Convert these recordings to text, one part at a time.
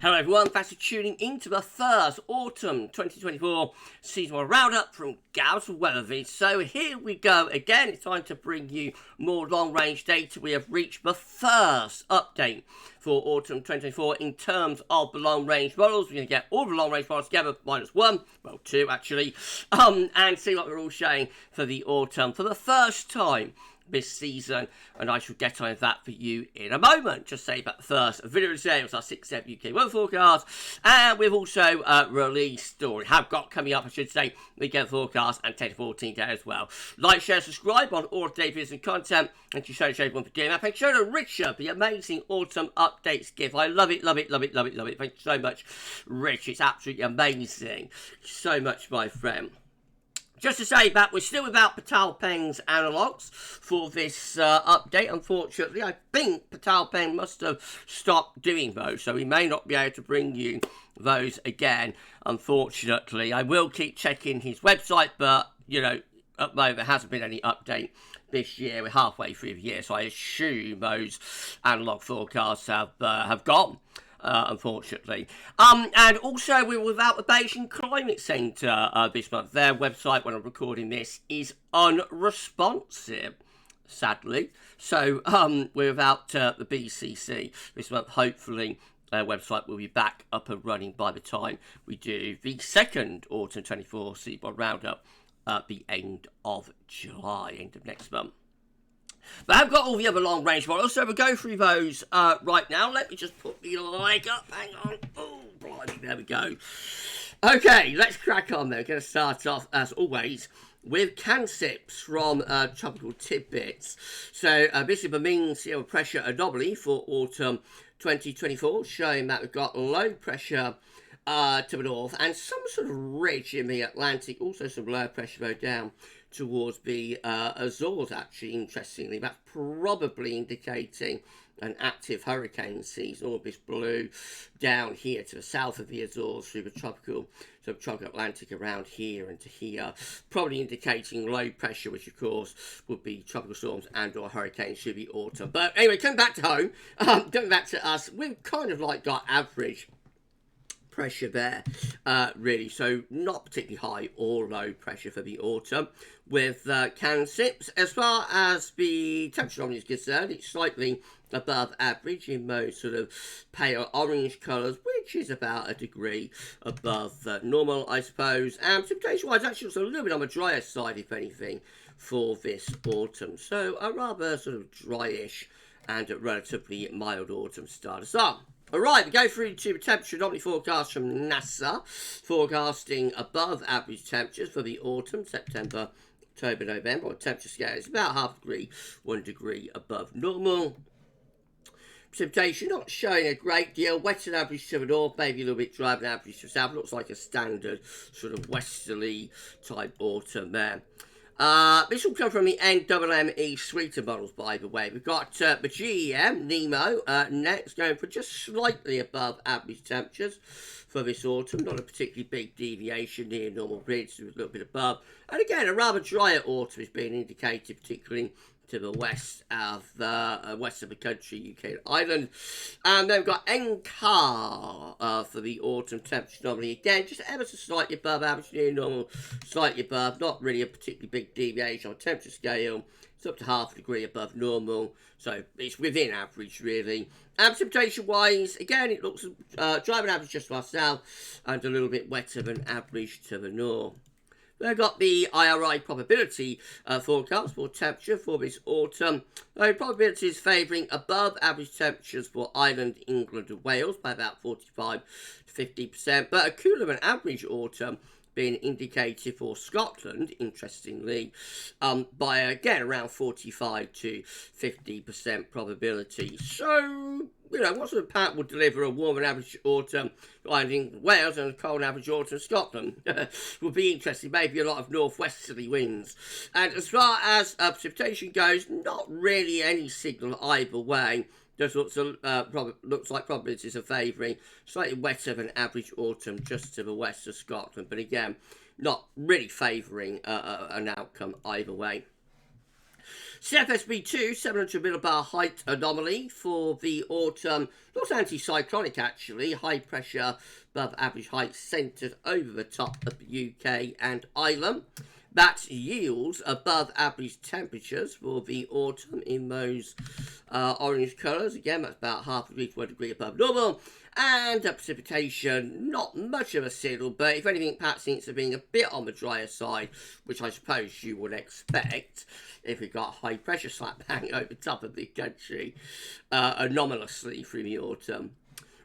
Hello everyone, thanks for tuning in to the first Autumn 2024 seasonal roundup from GavsWeatherVids. So here we go again, it's time to bring you more long-range data. We have reached the first update for Autumn 2024 in terms of the long-range models. We're going to get all the long-range models together, minus one, well two actually, and see what they're all showing for the Autumn for the first time this season, and I shall get on that for you in a moment. Just say about the first video today was our 6-7 UK weather forecast, and we've also released, or have got coming up, I should say, weekend forecast and 10 to 14 day as well. Like, share, subscribe on all of the videos and content, and to show everyone for doing that. Thank you so much, Richard, the amazing autumn updates gift. I love it, love it, love it, love it, love it. Thank you so much, Rich. It's absolutely amazing. So much, my friend. Just to say that we're still without Patal Peng's analogues for this update. Unfortunately, I think Patal Peng must have stopped doing those, so we may not be able to bring you those again, unfortunately. I will keep checking his website, but, you know, at the moment there hasn't been any update this year. We're halfway through the year, so I assume those analog forecasts have gone. Unfortunately. And also we're without the Beijing Climate Centre this month. Their website, when I'm recording this, is unresponsive, sadly. So we're without the BCC this month. Hopefully their website will be back up and running by the time we do the second Autumn 24 Seaboard Roundup at the end of July, end of next month. But I've got all the other long-range models, so we'll go through those right now. Let me just put the leg up. Hang on. Oh, blimey, there we go. Okay, let's crack on then. We're going to start off, as always, with CANSIPs from Tropical Tidbits. So this is the mean sea level pressure anomaly for autumn 2024, showing that we've got low pressure to the north and some sort of ridge in the Atlantic, also some low pressure though down towards the Azores, actually, interestingly. That's probably indicating an active hurricane season. All this blue down here to the south of the Azores through the tropical Atlantic around here and to here, probably indicating low pressure, which of course would be tropical storms and or hurricanes through the autumn. But anyway, coming back to home, going back to us, we've kind of like got average pressure there, really, so not particularly high or low pressure for the autumn with CANSIPs. As far as the temperature anomaly is concerned, it's slightly above average in those sort of pale orange colours, which is about a degree above normal, I suppose. And precipitation-wise, actually, it's a little bit on the drier side, if anything, for this autumn. So a rather sort of dryish and a relatively mild autumn start us off. Alright, we go through to the temperature anomaly forecast from NASA, forecasting above average temperatures for the autumn, September, October, November. On temperature scale, it's about half a degree, 1 degree above normal. Precipitation not showing a great deal, wetter than average to the north, maybe a little bit drier than average to the south. Looks like a standard sort of westerly type autumn there. This will come from the NMME suite of models, by the way. We've got the GEM, Nemo, next, going for just slightly above average temperatures for this autumn. Not a particularly big deviation near normal grids, a little bit above. And again, a rather drier autumn is being indicated, particularly to the west of the country, UK and Ireland. And then we've got NCAR for the autumn temperature anomaly. Again, just ever so slightly above average, near normal, slightly above. Not really a particularly big deviation on temperature scale. It's up to half a degree above normal, so it's within average, really. And precipitation-wise, again, it looks drier than average just to our south and a little bit wetter than average to the north. We've got the IRI probability forecast for temperature for this autumn. The probability is favouring above average temperatures for Ireland, England and Wales by about 45 to 50%, but a cooler than average autumn being indicated for Scotland, interestingly, by again around 45 to 50% probability. So, you know, what sort of pattern would deliver a warm and average autumn in Wales and a cold average autumn in Scotland? Would be interesting. Maybe a lot of northwesterly winds. And as far as precipitation goes, not really any signal either way. Just looks like probabilities are favouring slightly wetter than average autumn just to the west of Scotland. But again, not really favouring an outcome either way. CFSB2, 700 millibar height anomaly for the autumn. Looks anti-cyclonic actually. High pressure above average height centred over the top of the UK and Ireland. That yields above average temperatures for the autumn in those orange colours. Again, that's about half a degree to 1 degree above normal. And precipitation, not much of a signal, but if anything, perhaps seems to being a bit on the drier side, which I suppose you would expect if we got high pressure slap bang over the top of the country anomalously through the autumn.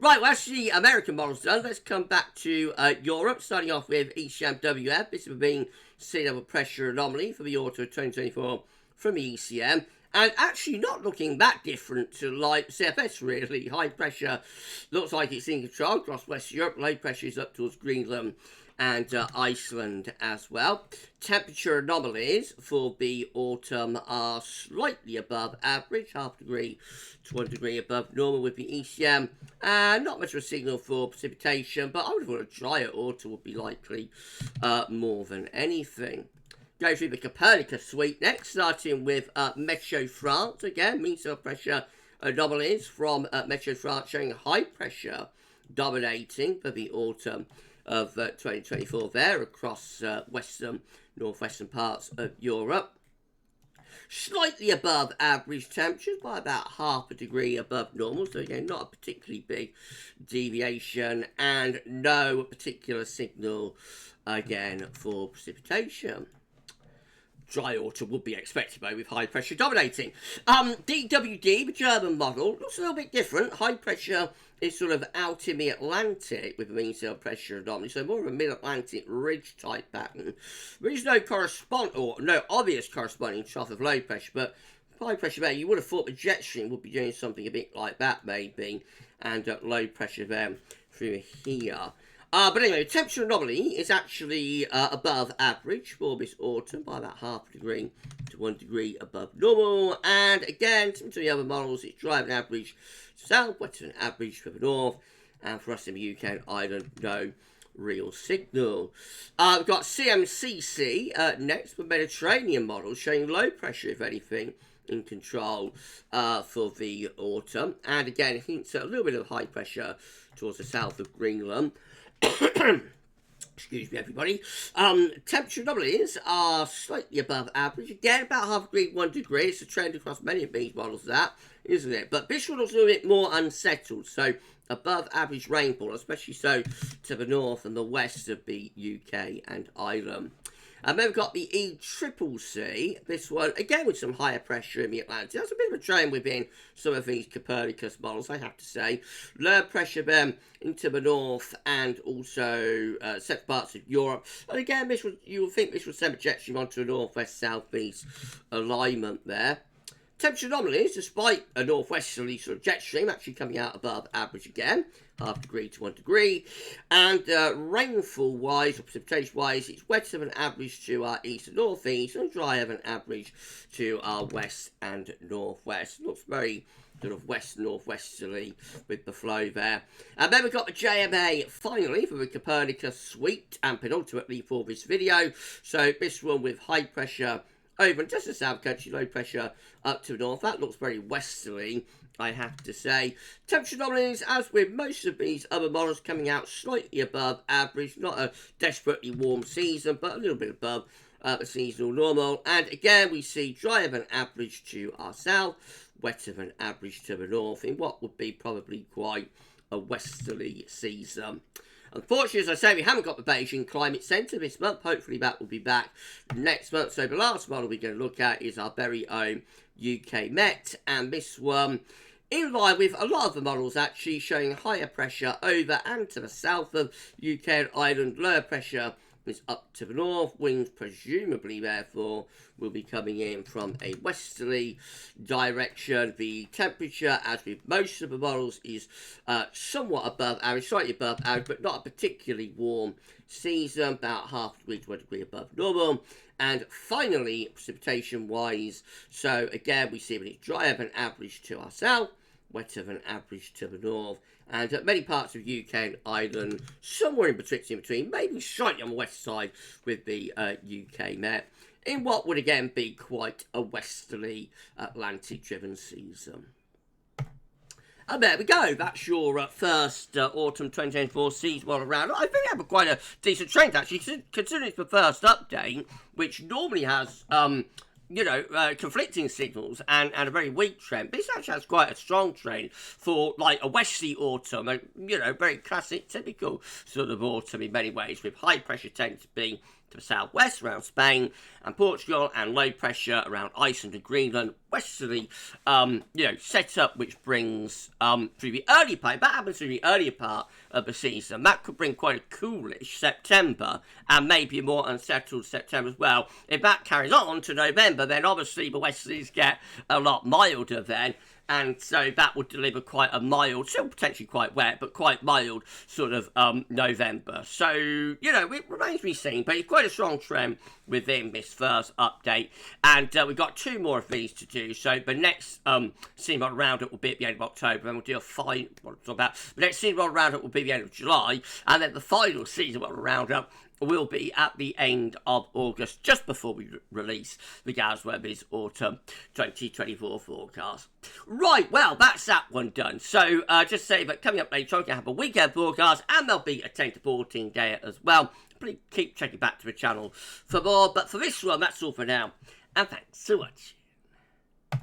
Right, well, that's the American models done. Let's come back to Europe, starting off with ECMWF. This has been sea level pressure anomaly for the autumn of 2024 from the ECM. And actually not looking that different to like CFS, really. High pressure looks like it's in control across West Europe. Low pressure is up towards Greenland and Iceland as well. Temperature anomalies for the autumn are slightly above average, half degree to 1 degree above normal with the ECM. Not much of a signal for precipitation, but I would have thought a drier autumn would be likely more than anything. Go through the Copernicus suite next, starting with Meteo France. Again, mean sea pressure anomalies from Meteo France showing high pressure dominating for the autumn of 2024 there across northwestern parts of Europe. Slightly above average temperatures by about half a degree above normal, so again not a particularly big deviation, and no particular signal again for precipitation. Dry autumn would be expected though with high pressure dominating. DWD, the German model, looks a little bit different. High pressure is sort of out in the Atlantic with the mean sea pressure anomaly, so more of a mid-Atlantic ridge type pattern. There is no obvious corresponding trough of low pressure, but high pressure there, you would have thought the jet stream would be doing something a bit like that maybe, and low pressure there through here. But anyway, the temperature anomaly is actually above average for this autumn by about half a degree to 1 degree above normal. And again, similar to the other models, it's dry and average to south, wetter than average for the north. And for us in the UK and Ireland, no real signal. We've got CMCC next, the Mediterranean model, showing low pressure, if anything, in control for the autumn. And again, it hints at a little bit of high pressure towards the south of Greenland. Excuse me, everybody. Temperature anomalies are slightly above average. Again, about half a degree, 1 degree. It's a trend across many of these models, that, isn't it? But this one looks a little bit more unsettled. So, above average rainfall, especially so to the north and the west of the UK and Ireland. And then we've got the ECCC, this one, again with some higher pressure in the Atlantic. That's a bit of a trend within some of these Copernicus models, I have to say. Lower pressure then into the north and also set parts of Europe. And again, you would think this would send a jet stream onto a northwest-southeast alignment there. Temperature anomalies, despite a northwesterly sort of jet stream, actually coming out above average again, half degree to 1 degree. And rainfall-wise, or precipitation-wise, it's wetter than average to our east and northeast, and drier than average to our west and northwest. Looks very sort of west-northwesterly with the flow there. And then we've got the JMA, finally, for the Copernicus suite, and penultimately for this video. So this one with high pressure over just the south country, low pressure up to the north. That looks very westerly, I have to say. Temperature anomalies, as with most of these other models, coming out slightly above average. Not a desperately warm season, but a little bit above the seasonal normal. And again, we see drier than average to our south, wetter than average to the north, in what would be probably quite a westerly season. Unfortunately, as I say, we haven't got the Beijing Climate Centre this month. Hopefully that will be back next month. So the last model we're going to look at is our very own UK Met. And this one, in line with a lot of the models actually, showing higher pressure over and to the south of UK and Ireland. Lower pressure is up to the north. Winds presumably, therefore, will be coming in from a westerly direction. The temperature, as with most of the models, is somewhat above average, slightly above average, but not a particularly warm season, about half a degree to 1 degree above normal. And finally, precipitation-wise, so again, we see that it's drier than average to our south, wetter than average to the north, and many parts of UK and Ireland, somewhere in between, maybe slightly on the west side with the UK Met. in what would again be quite a westerly Atlantic driven season. And there we go. That's your first autumn 2024 seasonal round. I think we have quite a decent trend, actually, considering it's the first update, which normally has, conflicting signals and a very weak trend. But this actually has quite a strong trend for, like, a westerly autumn. Very classic, typical sort of autumn in many ways, with high pressure tends to be to the southwest around Spain and Portugal, and low pressure around Iceland and Greenland. Westerly, setup which brings through the early part. That happens through the earlier part of the season. That could bring quite a coolish September and maybe a more unsettled September as well. If that carries on to November, then obviously the westerlies get a lot milder then. And so that would deliver quite a mild, still potentially quite wet, but quite mild sort of November. So, it remains to be seen, but it's quite a strong trend within this first update. And we've got 2 more of these to do. So the next seasonal roundup will be at the end of October, and we'll do a final, the next seasonal roundup will be the end of July, and then the final seasonal roundup will be at the end of August, just before we release the GavsWeatherVids Autumn 2024 forecast. Right, well, that's that one done. So, just say that coming up later on, we have a weekend forecast, and there'll be a 10 to 14 day as well. Please keep checking back to the channel for more. But for this one, that's all for now. And thanks so much.